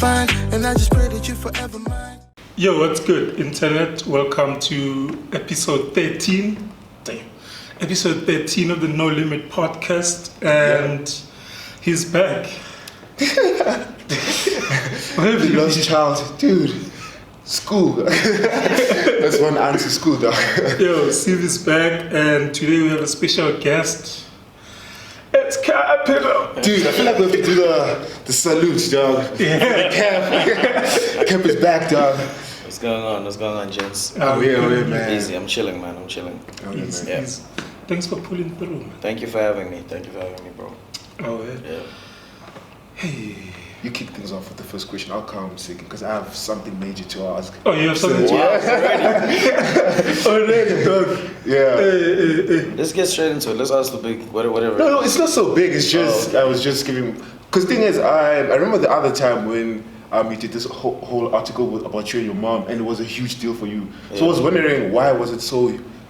fine, and I just pray that you forever mine. Yo, what's good, internet? Welcome to episode 13. Damn. Episode 13 of the No Limit podcast, and he's back. Lost child, dude. School. That's one answer, school, dog. Yo, Siviwe's back, and today we have a special guest. It's Capital. Dude, I feel like we have to do the salute, dog. Yeah. Cap is back, dog. What's going on? What's going on, gents? Oh, yeah, man. Easy. I'm chilling, man. I'm chilling. Oh, yeah, Easy, man. easy. Thanks for pulling through, man. Thank you for having me. Bro. Oh, yeah. Yeah. Hey. You kick things off with the first question. I'll come second because I have something major to ask. Oh, you have something to ask already? Already, dog. Yeah. Hey. Let's get straight into it. Let's ask the big whatever. No, it's not so big. It's just I was just giving. Because thing is, I remember the other time when you did this whole article about you and your mom, and it was a huge deal for you. So I was wondering why was it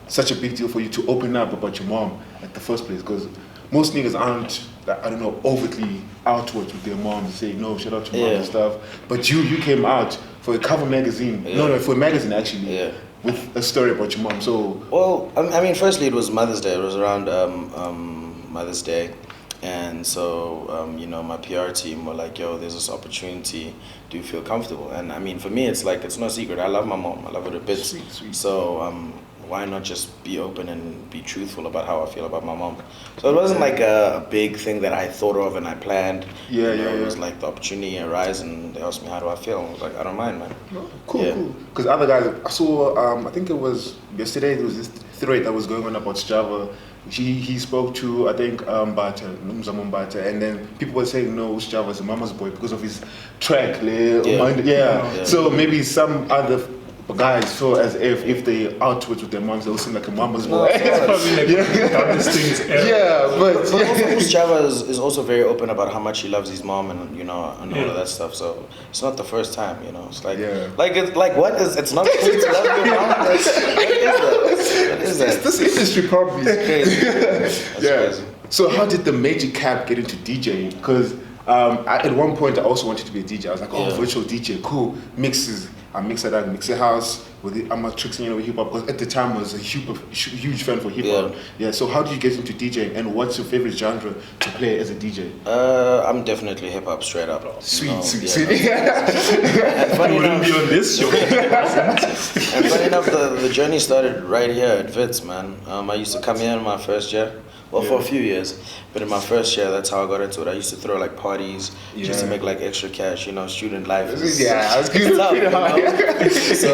such a big deal for you to open up about your mom at the first place? Because most niggas aren't, I don't know, overtly outwards with their moms, saying no, shout out to mom and stuff. But you came out for a cover magazine. No, for a magazine actually. Yeah. With a story about your mom. So. Well, I mean, firstly, it was Mother's Day. It was around Mother's Day. And so, my PR team were like, yo, there's this opportunity. Do you feel comfortable? And I mean, for me, it's like, it's no secret. I love my mom. I love her to bits. Sweet. So, why not just be open and be truthful about how I feel about my mom? So it wasn't like a big thing that I thought of and I planned. It was like the opportunity arose and they asked me, how do I feel? I was like, I don't mind, man. Oh, cool. Because other guys, I saw, I think it was yesterday, there was this thread that was going on about Strava. He spoke to, I think, Numzamo Mbata, and then people were saying, no, Strava is a mama's boy because of his track. So maybe some other guys feel as if they outwards with their moms, they'll seem like a mama's boy. It's probably like the dumbest things ever. But also Strava is also very open about how much he loves his mom and and all of that stuff. So it's not the first time, It's like it's not cool to love your mom. What is that? This industry probably is crazy. That's crazy. So how did the major Cap get into DJing? Because at one point I also wanted to be a DJ. I was like, virtual DJ, cool, mixes. I mix at Mixer House with I'm tricking with hip hop because at the time I was a huge fan for hip hop. Yeah. So how did you get into DJing and what's your favorite genre to play as a DJ? I'm definitely hip hop straight up. Sweet. And funny enough, be on this show. And funny enough, the journey started right here at Wits, man. I used to come here in my first year. Well, for a few years, but in my first year, that's how I got into it. I used to throw like parties just to make like extra cash, student life. I was good. So,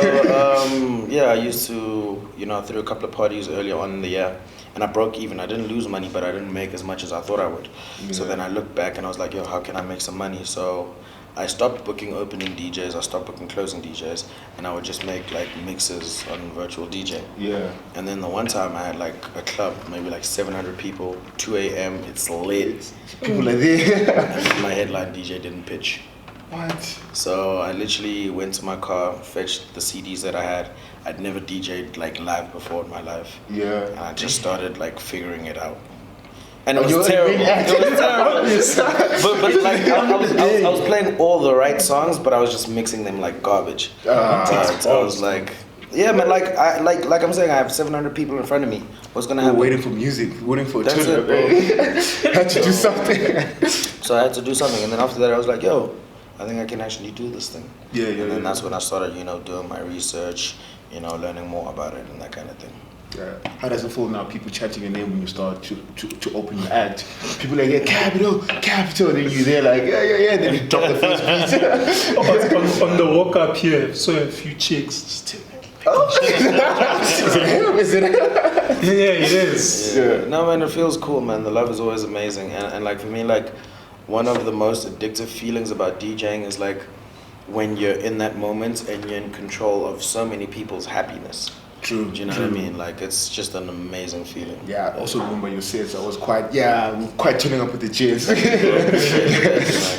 I used to, throw a couple of parties earlier on in the year, and I broke even. I didn't lose money, but I didn't make as much as I thought I would. Yeah. So then I looked back and I was like, yo, how can I make some money? So I stopped booking opening DJs, I stopped booking closing DJs, and I would just make like mixes on virtual DJ. Yeah. And then the one time I had like a club, maybe like 700 people, 2 a.m., it's lit. People are there. And my headline DJ didn't pitch. What? So I literally went to my car, fetched the CDs that I had. I'd never DJed like live before in my life. Yeah. And I just started like figuring it out. And it was terrible. But like I was playing all the right songs, but I was just mixing them like garbage. I was like, yeah, man. Like I'm saying, I have 700 people in front of me. What's gonna happen? Waiting for music, waiting for a That's tune. it, bro. Had to do something. So I had to do something, and then after that, I was like, yo, I think I can actually do this thing. And then that's when I started, doing my research, learning more about it and that kind of thing. Yeah. How does it feel now? People chanting your name when you start to open your act. People like, yeah, capital. Then you there like, yeah. Then you drop the first beat. on the walk up here, saw a few chicks just telling me. Is it him? Is it him? Yeah, it is. Yeah. No, man, it feels cool, man. The love is always amazing, and like for me, like one of the most addictive feelings about DJing is like when you're in that moment and you're in control of so many people's happiness. True. Do you know what I mean? Like it's just an amazing feeling. Yeah, I also remember your sets. I was quite turning up with the jazz.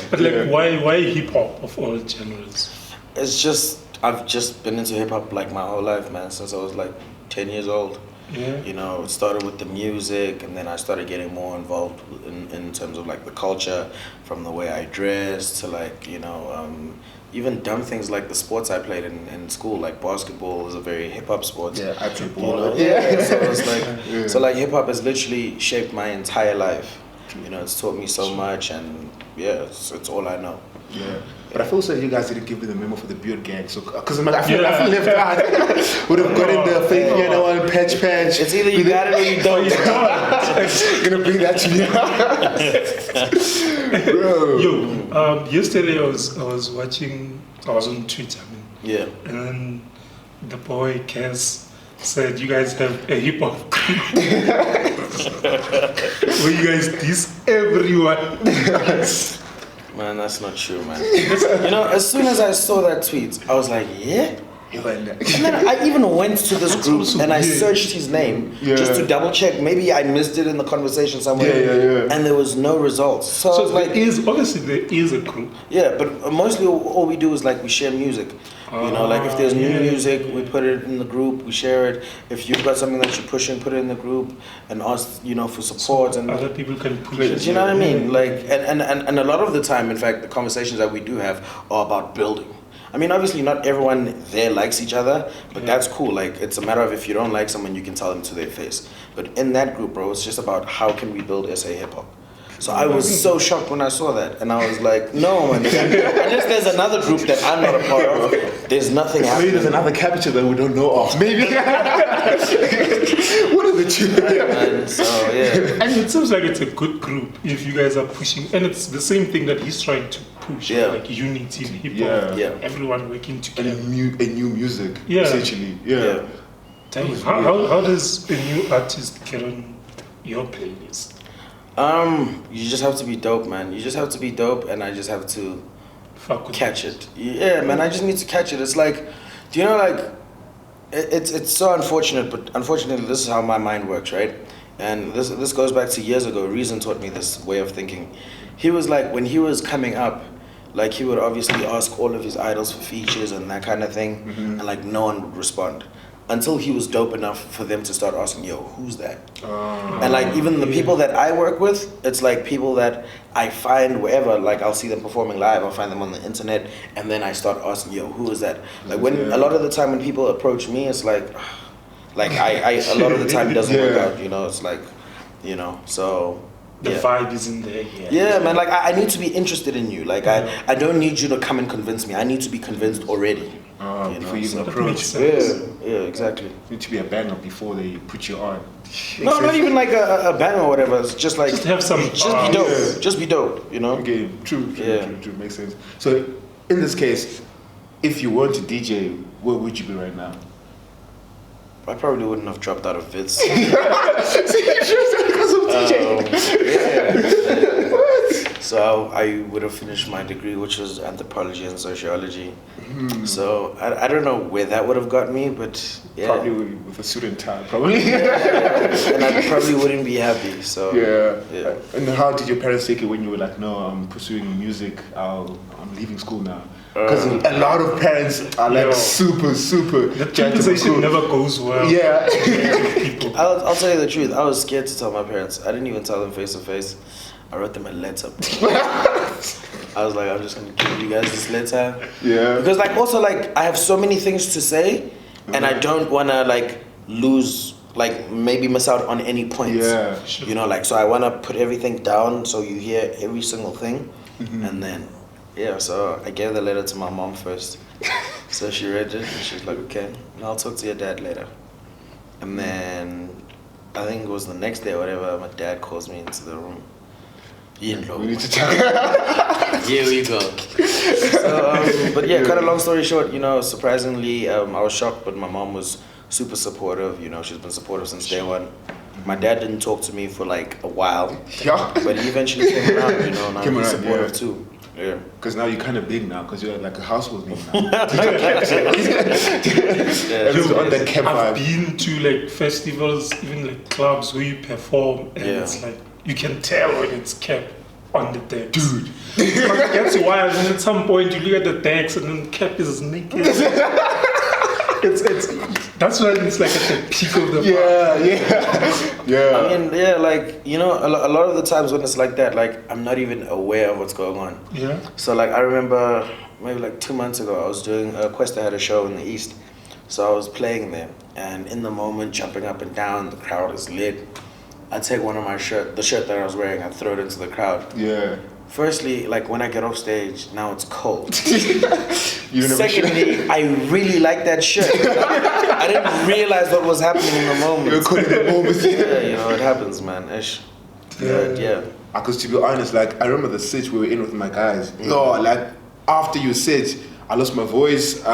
But like, why hip hop of all genres? It's just I've just been into hip hop like my whole life, man. Since I was like 10 years old. Yeah. You know, it started with the music, and then I started getting more involved in terms of like the culture, from the way I dressed to like, you know, even dumb things like the sports I played in school, like basketball is a very hip hop sport. Yeah, I play You ball. know? Yeah. So it's like, so like hip hop has literally shaped my entire life. You know, it's taught me so much, and yeah, it's all I know. Yeah. But I feel so you guys didn't give me the memo for the beard gang, so because I feel Yeah. left out. Would have gotten the fake, you know, one patch. It's either you got it or you don't. Gonna bring that to you. Bro. Yo, yesterday I was watching, I was on Twitter, man, Yeah. and then the boy Cass said you guys have a hip hop group where you guys diss everyone. Man, that's not true, man. You know, as soon as I saw that tweet, I was like, yeah? And then I even went to this group also and I weird. searched his name just to double check. Maybe I missed it in the conversation somewhere. Yeah. And there was no results. So, I So was like, there is a group. yeah, but mostly all we do is like we share music. You know, like if there's new yeah. music, we put it in the group, we share it. If you've got something that you're pushing, put it in the group and ask, you know, for support. And Other people can push do it. you know what I mean? Like, and a lot of the time, in fact, the conversations that we do have are about building. I mean, obviously, not everyone there likes each other, but that's cool. Like, it's a matter of if you don't like someone, you can tell them to their face. But in that group, bro, it's just about how can we build SA hip hop. So I was so shocked when I saw that, and I was like, no, man. Unless there's another group that I'm not a part of, there's nothing Maybe happening. there's another capture that we don't know of. Maybe. What are the two? Man, so yeah. And it seems like it's a good group if you guys are pushing, and it's the same thing that he's trying to push, Yeah. like unity in hip hop, Yeah. everyone working And together. a new music, Yeah. essentially. Yeah. Damn, how does a new artist get on your playlist? You just have to be dope, man. You just have to be dope, and I just have to Fuck with catch it. Yeah, man, I just need to catch it. It's like, do you know, like, it's so unfortunate, but unfortunately, this is how my mind works, right? And this goes back to years ago. Reason taught me this way of thinking. He was like, when he was coming up, like, he would obviously ask all of his idols for features and that kind of thing, and like, no one would respond. Until he was dope enough for them to start asking, yo, who's that? And like even the people that I work with, it's like people that I find wherever, like I'll see them performing live, I'll find them on the internet, and then I start asking, yo, who is that? Like when a lot of the time when people approach me, it's like I a lot of the time it doesn't work out, you know, it's like, you know, so the vibe isn't there yet. yeah, man, like I need to be interested in you. Like I don't need you to come and convince me. I need to be convinced already. You Before know, you so- even approach. Yeah, exactly. You need to be a banger before they put you on. No, not even like a bang or whatever. It's just like Just have some just be dope. yeah. Just be dope, you know? Okay, true, Yeah. makes sense. So, in this case, if you weren't to DJ, where would you be right now? I probably wouldn't have dropped out of Vits. Because of Yeah. So I would have finished my degree, which was anthropology and sociology. So I don't know where that would have got me, but yeah. Probably with a suit and tie, probably. And I probably wouldn't be happy. So Yeah. And how did your parents take it when you were like, no, I'm pursuing music, I'm leaving school now? Because a lot of parents are like super The conversation never goes well. Yeah. People. I'll tell you the truth. I was scared to tell my parents. I didn't even tell them face to face. I wrote them a letter. I was like, I'm just gonna give you guys this letter. Yeah. Because like also like I have so many things to say, and I don't wanna like lose, like maybe miss out on any points. Yeah. You know, like so I wanna put everything down so you hear every single thing, and then yeah. So I gave the letter to my mom first. So she read it and she's like, okay, I'll talk to your dad later. And then I think it was the next day or whatever. My dad calls me into the room. We need to talk. Here we go. So, but yeah, cut a long story short, you know, surprisingly, I was shocked, but my mom was super supportive. You know, she's been supportive since day one. My dad didn't talk to me for like a while, Yeah. but he eventually came around. You know, now Came he's around, supportive yeah. too. Yeah. Because now you're kind of big now, because you're like a household name now. Just on the camp I've vibe. been to like festivals, even like clubs where you perform, and it's like you can tell when it's kept on the decks. Dude. It gets wild, and at some point you look at the decks and then Cap is naked. it's That's when it's like at the peak of the yeah. I mean, yeah, like, you know, a lot of the times when it's like that, like, I'm not even aware of what's going on. Yeah. So, like, I remember maybe like 2 months ago, I was doing Questa had a show in the East. So I was playing there, and in the moment, jumping up and down, the crowd is lit. I take one of my the shirt that I was wearing, I throw it into the crowd. Yeah. Firstly, like when I get off stage, now it's cold. You never Secondly, I really like that shirt. I didn't realize what was happening in the moment. You're caught in the moment. Yeah, you know, it happens, man. Ish. But, yeah. Because to be honest, like I remember the sitch we were in with my guys. No, like after you sit, I lost my voice. The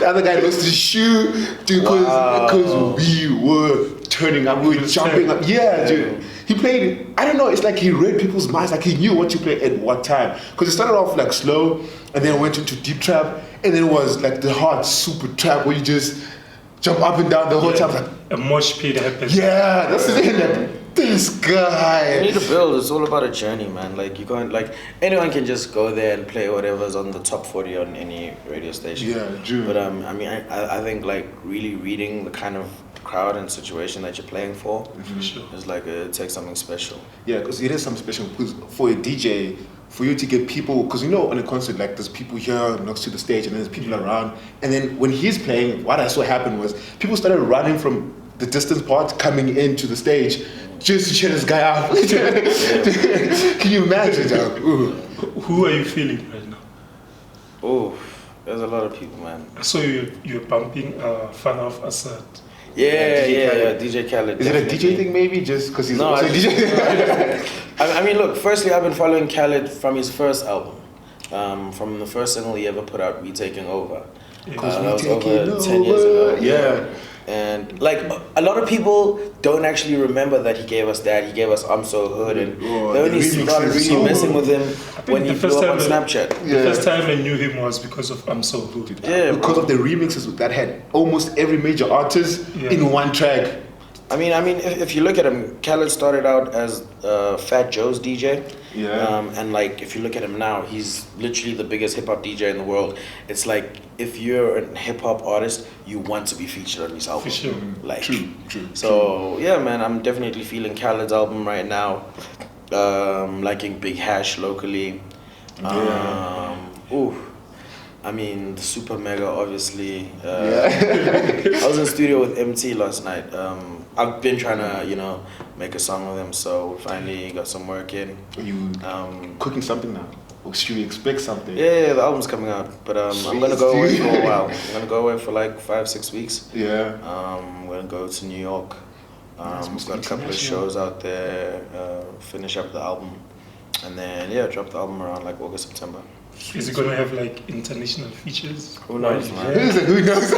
other guy lost his shoe, dude, because we were turning up, we were jumping up. Yeah, dude. He played, I don't know, it's like he read people's minds, like he knew what to play at what time. Because it started off like slow, and then went into deep trap, and then it was like the hard super trap where you just jump up and down the whole time. Like, a mosh pit happens. yeah, that's the thing. Like, this guy. You need to build. It's all about a journey, man. Like you can't, like anyone can just go there and play whatever's on the top 40 on any radio station. Yeah, true. But I mean, I think like really reading the kind of crowd and situation that you're playing for is like it takes something special. Yeah, because it is something special. Because for a DJ, for you to get people, because you know on a concert like there's people here next to the stage and there's people around, and then when he's playing, what I saw happen was people started running from the distance part coming into the stage just to cheer this guy out. Can you imagine, dog? Who are you feeling right now? Oh, there's a lot of people, man. I saw you're bumping Father of Assad. Yeah, DJ DJ Khaled. Is it a definitely. DJ thing maybe? Just because he's No, also a DJ? I mean, look. Firstly, I've been following Khaled from his first album, from the first single he ever put out, "We Taking Over." That was over 10 years ago. Yeah. And like a lot of people don't actually remember that he gave us that. He gave us "I'm So Hood," and they only the remix started is really so messing with him when he the blew first up on time Snapchat. The first time I knew him was because of I'm So Hood. Yeah, Because of the remixes that had almost every major artist in one track. I mean, if you look at him, Khaled started out as Fat Joe's DJ. Yeah. And like, if you look at him now, he's literally the biggest hip hop DJ in the world. It's like, if you're a hip hop artist, you want to be featured on his album. For sure. Like, True. So yeah, man, I'm definitely feeling Khaled's album right now. Liking Big Hash locally. I mean, the Super Mega, obviously. I was in studio with MT last night. I've been trying to, make a song with him, so finally got some work in. Are you cooking something now? Or should we expect something? Yeah, the album's coming out, but I'm gonna go away for a while. I'm gonna go away for like 5-6 weeks. Yeah. I'm gonna go to New York. Nice, Got a couple of shows out there. Finish up the album, and then drop the album around like August, September. Is it gonna have like international features? Who knows, man? It's like, who knows?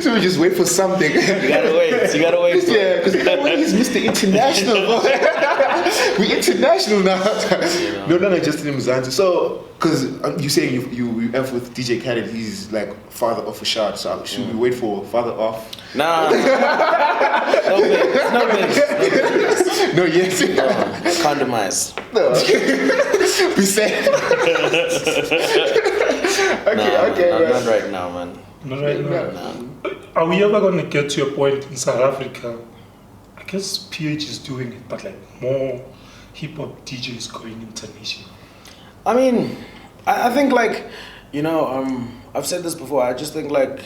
So we just wait for something. You gotta wait. You gotta wait. Yeah, because he's Mr. International. We're international now. No longer just in Mzansi. So, because you saying you F with DJ Khaled, he's like father of a shot. So should we wait for father off? Nah. No bigs. No, yes. Condomize. No. Be safe. Okay. Not right now, man. Not right now. Nah. Are we ever gonna get to a point in South Africa? I guess PH is doing it, but like more hip hop DJs going international. I mean, I think like, I've said this before. I just think like,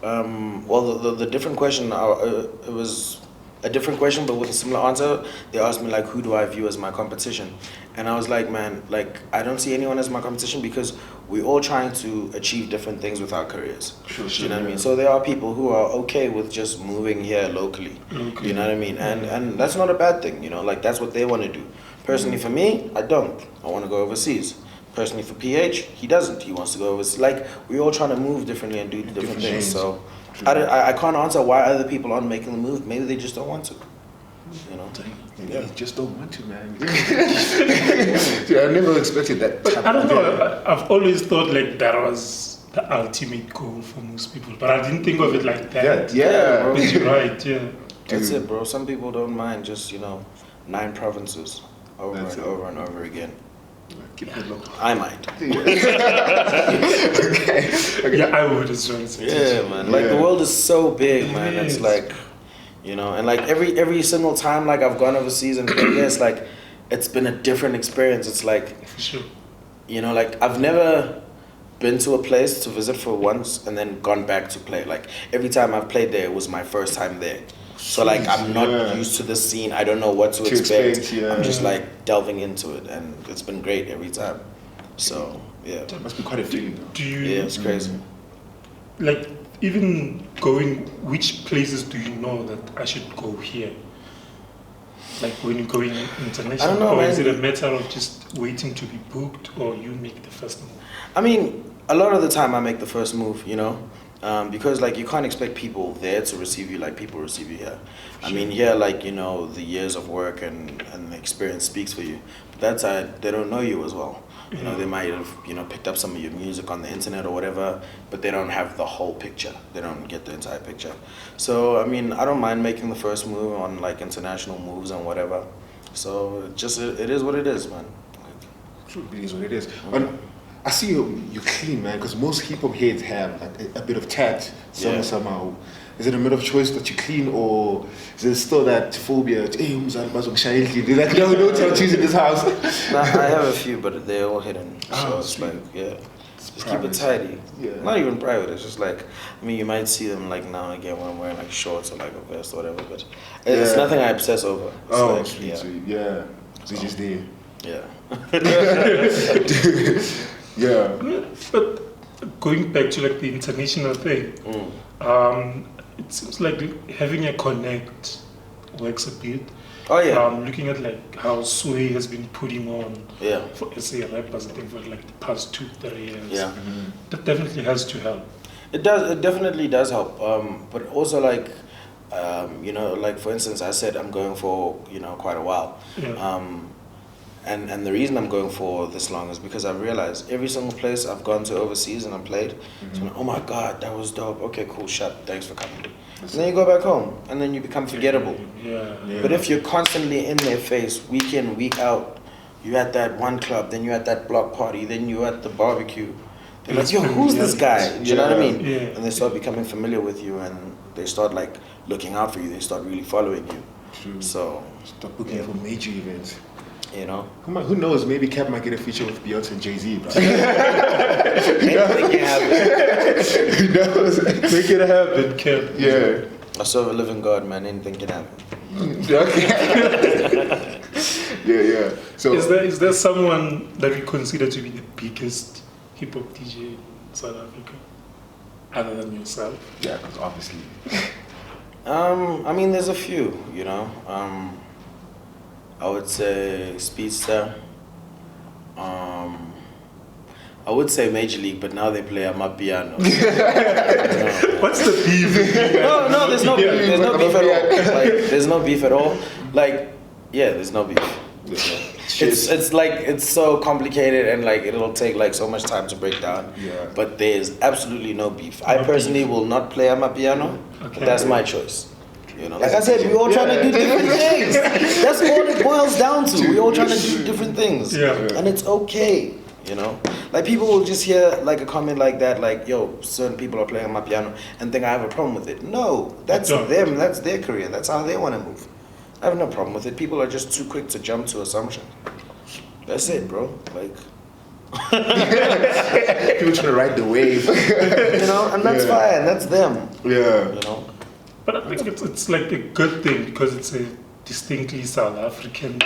the different question. It was a different question, but with a similar answer. They asked me like, who do I view as my competition? And I was like, man, like I don't see anyone as my competition because we're all trying to achieve different things with our careers. Sure, you know what I mean? So there are people who are okay with just moving here locally. Locally. You know what I mean? And that's not a bad thing. Like that's what they want to do. Personally, for me, I don't. I want to go overseas. Personally, for PH, he doesn't. He wants to go overseas. Like we're all trying to move differently and do different things. things. So I can't answer why other people aren't making the move. Maybe they just don't want to. Maybe you just don't want to, man. Yeah, I never expected that. But I don't know. I've always thought like that was the ultimate goal for most people, but I didn't think of it like that. Yeah. bro. But you're right. Yeah. That's it, bro. Some people don't mind just 9 provinces over That's and it. over and over again. Keep it low. I might. Okay. Yeah, I would as well. Yeah, man. Like the world is so big, man. It's Yes. like, you know, and like every single time like I've gone overseas and played there, it's like it's been a different experience. It's like, For sure. you know, like I've never been to a place to visit for once and then gone back to play. Like every time I've played there, it was my first time there. So like I'm not used to the scene. I don't know what to expect. Yeah. I'm just like delving into it, and it's been great every time. So yeah, That must be quite a feeling. Though. Do you yeah, it's crazy. like even going? Which places do you know that I should go here? Like when you're going international, I don't know, or man. is it a matter of just waiting to be booked, or you make the first move? I mean, a lot of the time I make the first move, you know, because like you can't expect people there to receive you like people receive you here. I mean, here, like, you know, the years of work and the experience speaks for you. But that side, they don't know you as well. You know, they might have, you know, picked up some of your music on the internet or whatever, but they don't have the whole picture. They don't get the entire picture. So, I mean, I don't mind making the first move on like international moves and whatever. So, it is what it is, man. True, it is what it is. And I see you clean, man, because most hip hop heads have like a bit of tat somehow. Is it a matter of choice that you clean, or is it still that phobia? Hey, they're like, no tattoos in this house. Nah, I have a few, but they're all hidden. So Oh, it's sweet. like, yeah. Just keep private. it tidy. Yeah. Not even private. It's just like, I mean, you might see them like now and again when I'm wearing like shorts or like a vest or whatever, but it's Yeah. nothing I obsess over. It's Oh, like, sweet, yeah, sweet. Yeah. So you're just there. yeah. Yeah. But going back to like the international thing, it seems like having a connect works a bit. Oh yeah, Looking at like how Sway has been putting on yeah, for SA rappers, I think for like the past 2-3 years. yeah. That definitely has to help. It does. It definitely does help. But also like, you know, like for instance, I said I'm going for, you know, quite a while. Yeah. And the reason I'm going for this long is because I've realized every single place I've gone to overseas and I played, so I'm like, oh my god, that was dope. Okay, cool, shut. Thanks for coming. And then you go back home, and then you become forgettable. Yeah. But if you're constantly in their face, week in, week out, you're at that one club, then you're at that block party, then you're at the barbecue. They're like, yo, who's this guy? Do you know what I mean? Yeah. And they start becoming familiar with you, and they start like looking out for you. They start really following you. True. So, Stop booking for major events. you know, Who knows? Maybe Cap might get a feature with Beyonce and Jay-Z, bro. anything can happen. Who knows? Make it happen, Kev. Yeah. I serve a living God, man. Anything can happen. Okay. Yeah. So Is there someone that you consider to be the biggest hip hop DJ in South Africa, other than yourself? yeah, because obviously. I mean, there's a few, you know. I would say Speedster. I would say Major League, but now they play Amapiano. What's the beef? No, there's no beef at all. Like, there's no beef at all. Like, yeah, there's no beef. It's like it's so complicated and like it'll take like so much time to break down. Yeah. But there's absolutely no beef. I personally will not play Amapiano. Okay. But that's my choice. You know, like I said, we all trying to do different things. That's all it boils down to. We all trying to do different things. Yeah. And it's okay. You know, like people will just hear like a comment like that, like, yo, certain people are playing Amapiano and think I have a problem with it. No, that's don't. them. That's their career. That's how they want to move. I have no problem with it. People are just too quick to jump to assumption. That's it, bro. Like, People trying to ride the wave. you know, and that's fine. That's them. Yeah. You know. But I think it's like a good thing because it's a distinctly South African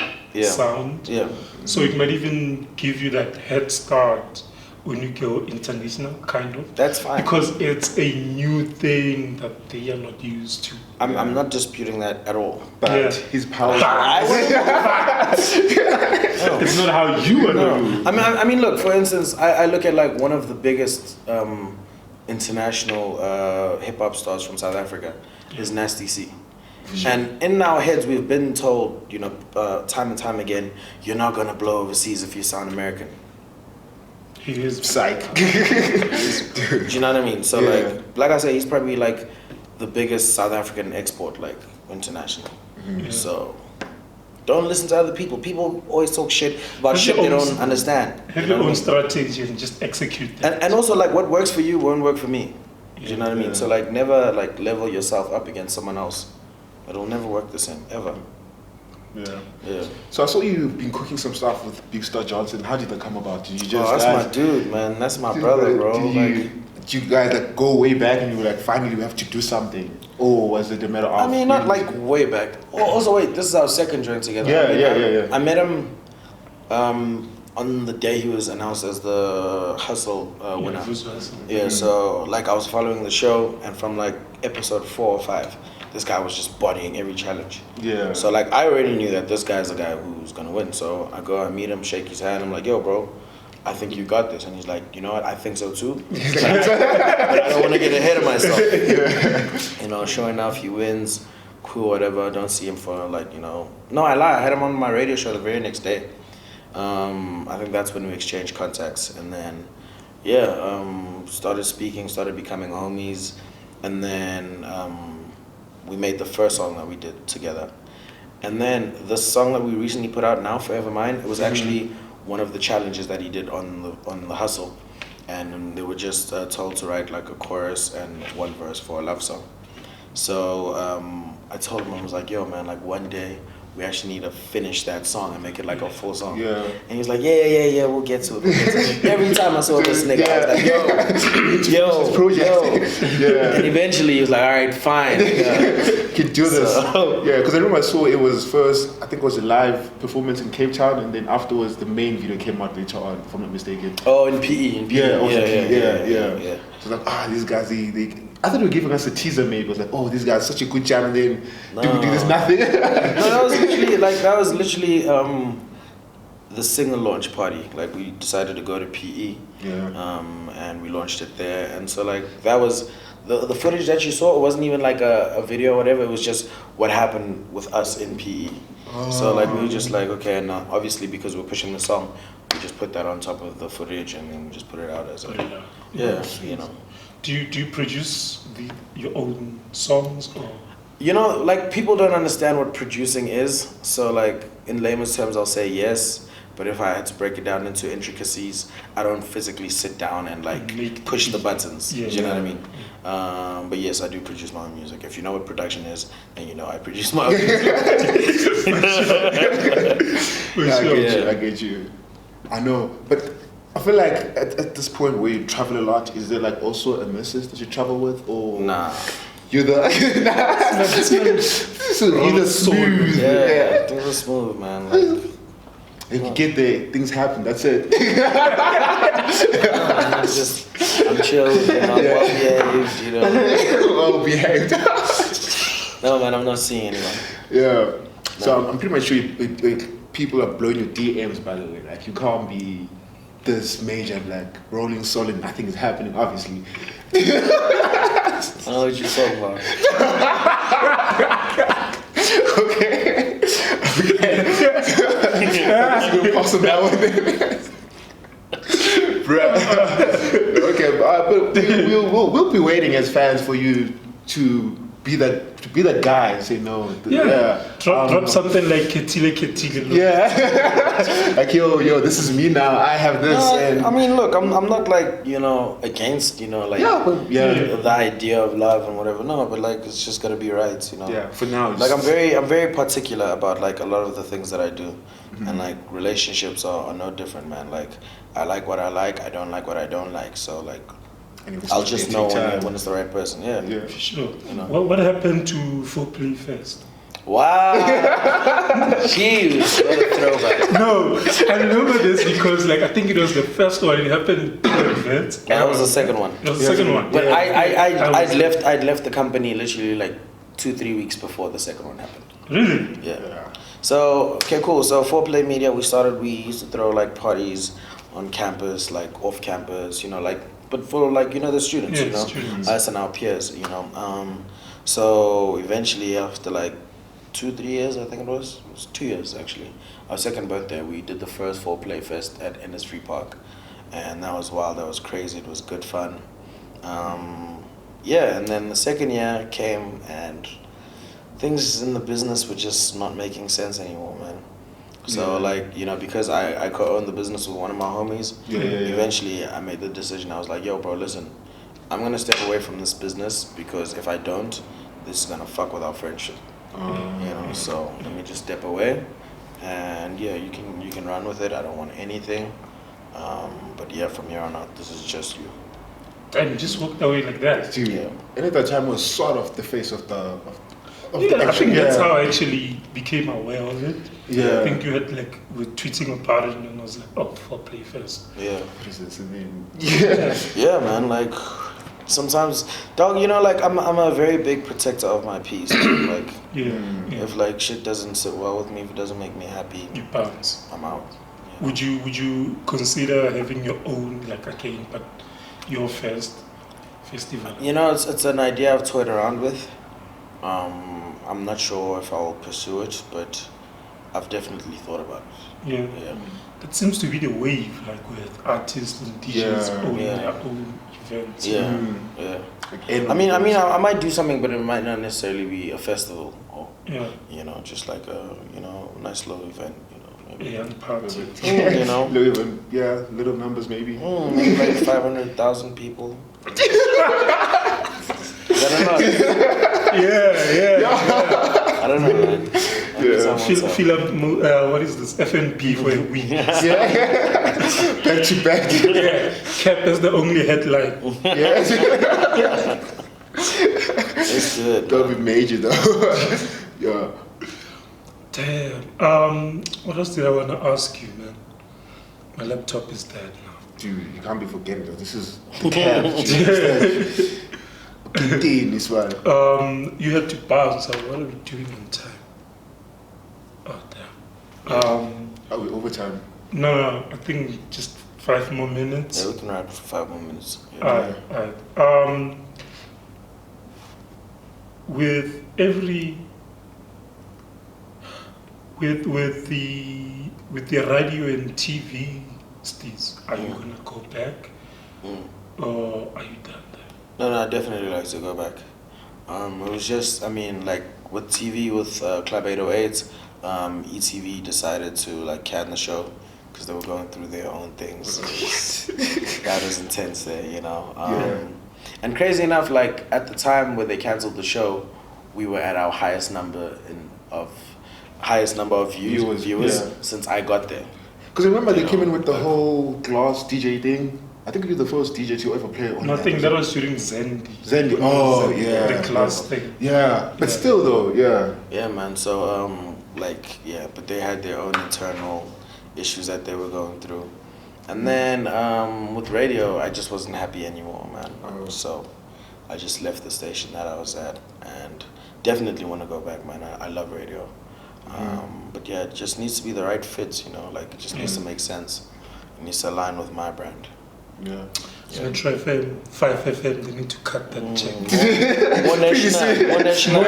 sound. Yeah. So it might even give you that head start when you go international, kind of. That's fine. Because it's a new thing that they are not used to. I'm not disputing that at all. But Yeah. his power. It's not how you are No. doing. I mean, look. For instance, I look at like one of the biggest international hip hop stars from South Africa is Nasty C. And in our heads, we've been told, you know, time and time again, you're not gonna blow overseas if you sound American. He is Psych. Do you know what I mean? So Yeah. like I say, he's probably like the biggest South African export, like international. Yeah. So Don't listen to other people. People always talk shit about shit they don't understand. Have your own strategy and just execute that. And also, like, what works for you won't work for me. Do you know what I mean? Yeah. So, like, never, like, level yourself up against someone else. It'll never work the same, ever. Yeah. Yeah. So I saw you've been cooking some stuff with Big Star Johnson. How did that come about? Did you just Oh, that's my dude, man. That's my brother, bro. Did you guys like go way back and you were like, finally we have to do something? Or was it a matter of? I mean, not like way back. Oh, also, wait, this is our second joint together. Yeah, I mean, yeah. I met him on the day he was announced as the Hustle winner. Yeah, so like I was following the show, and from like episode 4 or 5, this guy was just bodying every challenge. Yeah. So like I already knew that this guy's the guy who's gonna win. So I go and meet him, shake his hand. I'm like, yo, bro, I think you got this. And he's like, you know what? I think so too. But I don't want to get ahead of myself. You know, sure enough, he wins. Cool, whatever. I don't see him for like, you know. No, I lie. I had him on my radio show the very next day. I think that's when we exchanged contacts. And then, started speaking, started becoming homies. And then we made the first song that we did together. And then the song that we recently put out now, Forever Mine, it was actually one of the challenges that he did on the Hustle. And they were just told to write like a chorus and one verse for a love song. So I told him, I was like, yo man, like one day we actually need to finish that song and make it like a full song. Yeah. And he was like, yeah, we'll get to it. Every time I saw this nigga, I was like, yo. Yeah. And eventually he was like, all right, fine. Could do this. So- Yeah, because I remember I saw it was first, I think it was a live performance in Cape Town, and then afterwards the main video came out later on, if I'm not mistaken. Oh, in PE. Yeah. So like, these guys, they I thought they were giving us a teaser maybe. It was like, oh, this guy's such a good jam, and then do this nothing. No, that was literally the single launch party. Like we decided to go to PE, and we launched it there. And so like that was the footage that you saw. It wasn't even like a video or whatever. It was just what happened with us in PE. So like we were just like, okay, and obviously because we're pushing the song, we just put that on top of the footage and then we just put it out as a you know. Do you produce your own songs or? You know, like people don't understand what producing is. So like in layman's terms, I'll say yes. But if I had to break it down into intricacies, I don't physically sit down and like push the buttons. Yeah, Do you know what I mean? But yes, I do produce my own music. If you know what production is, then you know I produce my own music. I get you. I know, but I feel like at this point where you travel a lot, is there like also a missus that you travel with, or Nah. you're the you're the smooth. Yeah, things are smooth, man. Like, if you get there, things happen. That's it. I'm chill, you know, I'm well behaved, you know. Well behaved. No, man, I'm not seeing anyone. Yeah. So I'm pretty much sure people are blowing your DMs, by the way. Like you can't be this major, like rolling solid, nothing is happening, obviously. I know what you're talking about. Okay. You gonna pass on that one then? Bruh. Okay, but we'll be waiting as fans for you to be that guy and say no. Drop something like Ketile. Yeah. Like yo, this is me now. I have this. No, I mean, look, I'm not like, you know, against, you know, like the idea of love and whatever. No, but like it's just gotta be right, you know. Yeah. For now. Like I'm very particular about like a lot of the things that I do, and like relationships are no different, man. Like I like what I like, I don't like what I don't like. So like I'll just know when it's the right person. Yeah. For sure. You know. What happened to Foreplay Fest? Wow. Jeez, what a throwback. No, I remember this because like I think it was the first one. It happened in the event. Yeah, that was the second one. It was the second one. But I'd left the company literally like 2-3 weeks before the second one happened. Really? Yeah. So okay, cool. So Foreplay Media, we used to throw like parties on campus, like off campus, you know, like but for like, you know, the students, you know, students. us and our peers, you know. So eventually after like 2-3 years, I think it was 2 years actually, our second birthday, we did the first Foreplay Fest at Industry Park, and that was wild, that was crazy, it was good fun. And then the second year came and things in the business were just not making sense anymore, man. So like, you know, because I co-own the business with one of my homies, eventually I made the decision. I was like, yo, bro, listen, I'm gonna step away from this business because if I don't, this is gonna fuck with our friendship. You know, so let me just step away, and yeah, you can run with it. I don't want anything, but yeah, from here on out, this is just you. And you just walked away like that. Dude, and at that time was sort of the face of the I think that's how I actually became aware of it. Yeah. I think you had like, were tweeting about it and I was like, oh, for play first. Yeah. Yeah. Yeah, man, like, sometimes, dog, you know, like, I'm a very big protector of my peace. Like, if, like, shit doesn't sit well with me, if it doesn't make me happy, You bounce. I'm out. Yeah. Would you consider having your own, like, again, but your first festival? You know, it's an idea I've toyed around with. I'm not sure if I'll pursue it, but I've definitely thought about it. Yeah. Yeah. That seems to be the wave, like with artists and DJs owning their own events. Yeah, yeah. I mean, I might do something, but it might not necessarily be a festival or, you know, just like a, you know, nice little event, you know. Maybe. Yeah, and party. You know. Little numbers maybe. Maybe like 500,000 people. I don't know. Yeah. I don't know, man. Fill up, what is this, FNB for a week. Back to back. Cap as the only headline. It's good. That'll be major though. Yeah. Damn. What else did I want to ask you, man? My laptop is dead now. Dude, you can't be forgetting though. This is the camp. This one. You had to bounce. So what are we doing in time? Oh damn. Are we overtime? No. I think just 5 more minutes. Yeah, we can ride for 5 more minutes. Yeah. Alright. With every with the radio and TV sties, are you gonna go back, or are you done there? No, I definitely like to go back. It was just, I mean, like with TV, with Club 808, ETV decided to like can the show because they were going through their own things. That was intense there, you know. And crazy enough, like at the time when they canceled the show, we were at our highest number of viewers since I got there. Because remember they came in with the whole glass DJ thing. I think you're the first DJ to ever play on. No, I think that was during Zendi. Oh yeah. The class thing. Yeah, but still though, yeah. Yeah, man. So but they had their own internal issues that they were going through. And then with radio, I just wasn't happy anymore, man. So I just left the station that I was at, and definitely want to go back, man. I love radio. But yeah, it just needs to be the right fit, you know, like it just needs to make sense. It needs to align with my brand. Yeah. So Metro FM, 5FM, they need to cut that check. One national.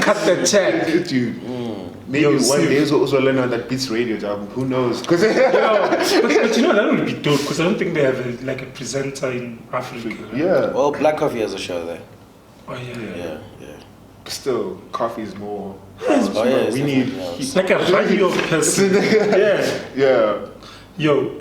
Cut that check. Dude. Maybe one day also learn how that beats radio job. Who knows? But you know, that would be dope because I don't think they have a presenter in Africa. Right? Yeah. Well, Black Coffee has a show there. Oh yeah. Still, coffee is more. We need like a radio person. Yeah. Yo,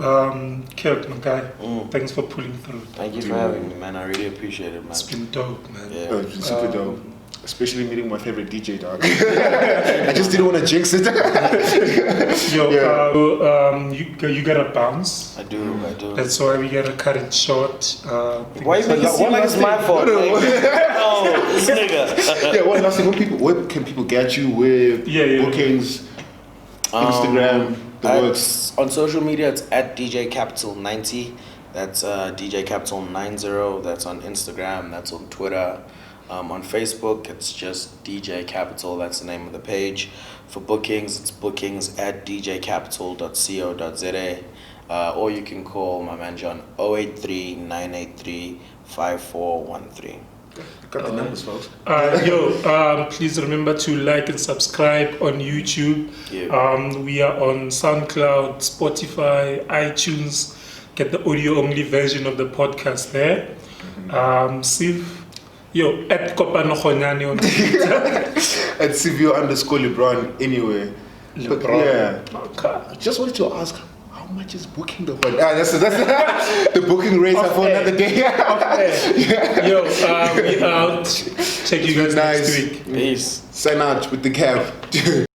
Kurt, my guy, thanks for pulling through. Thank you for having me, man. I really appreciate it, man. It's been dope, man. Yeah. It's been super dope. Especially meeting my favorite DJ, dog. I just didn't want to jinx it. Yo, you gotta bounce. I do. That's why we gotta cut it short. Why you make it seem like it's my fault? Oh, this nigga. Yeah, one last thing. Where can people get you with bookings, Instagram, the works? On social media, it's at DJ Capital 90. That's DJ Capital 90. That's on Instagram. That's on Twitter. On Facebook, it's just DJ Capital. That's the name of the page. For bookings, it's bookings at djcapital.co.za. Or you can call my man John 083-983-5413. Got the numbers, folks. Please remember to like and subscribe on YouTube. We are on SoundCloud, Spotify, iTunes. Get the audio-only version of the podcast there. Siv, at Kopano Khonyane on Twitter. at Siviwe_LeBron anyway. But LeBron. yeah, Okay. I just wanted to ask, how much is booking the podcast? That's the booking rates are for another day. Okay. Yo, we out. Check you guys next week. Peace. Sign out with the cab.